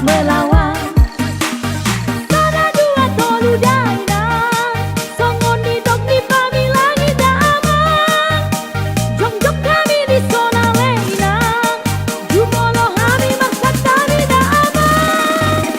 melawan. Sana dua tolu daina, songon di dok di pamilangi damang. Jong-jong kami di zona leina, jumolo kami maksatari damang.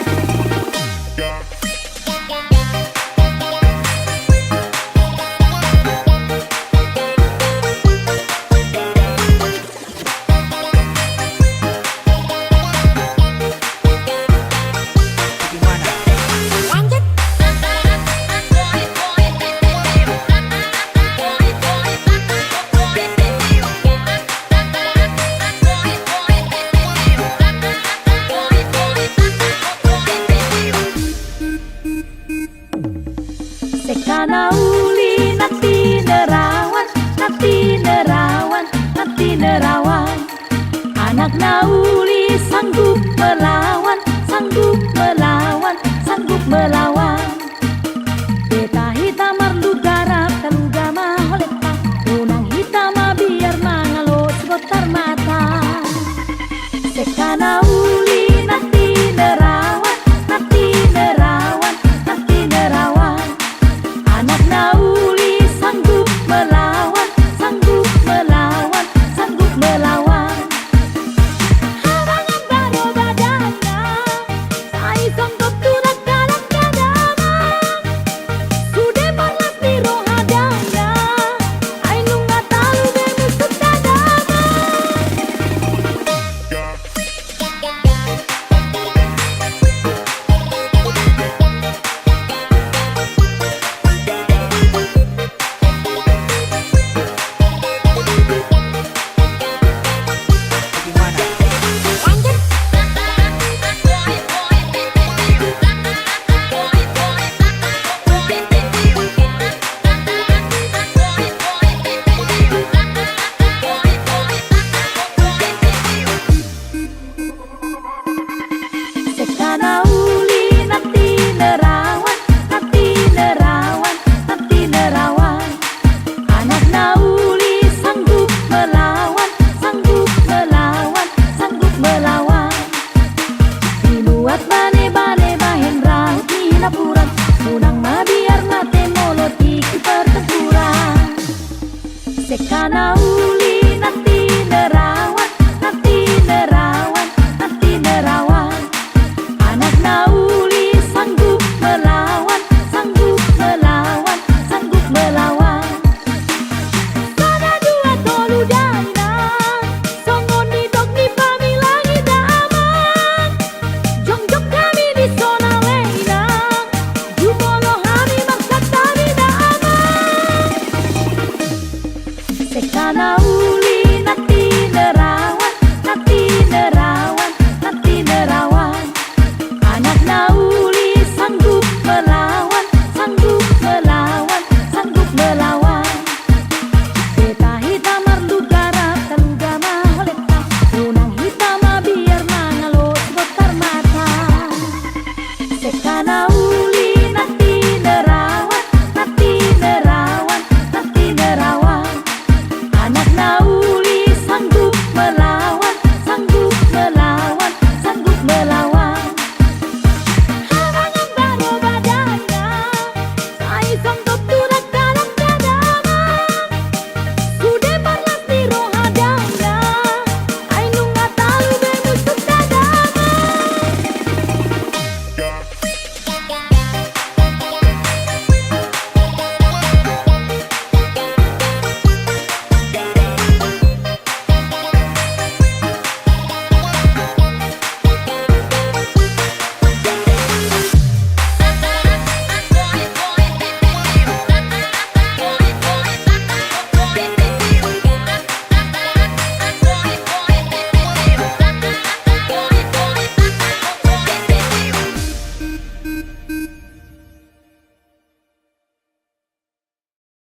Sekana uli nanti nerawan, nanti nerawan, nanti nerawan. Anak nauli sanggup melawan, sanggup melawan, sanggup melawan. Beta hitam marlu garap taluga maholeta, unang hitam biar mangalo segotar mata. Sekana uli nanti nerawan, nanti nerawan, nanti nerawan. Anak nauli sanggup melawan, sanggup melawan, sanggup melawan. Harangan baru badannya, saya sanggup turak dalam kadamang. Sudah balas di roh adanya, ainu nggak tahu bemu sutadamang. Sekana uli nanti nerawan, nanti nerawan, nanti nerawan. Anak nauli sanggup melawan, sanggup melawan, sanggup melawan. Diluat bane-bane bahendra, di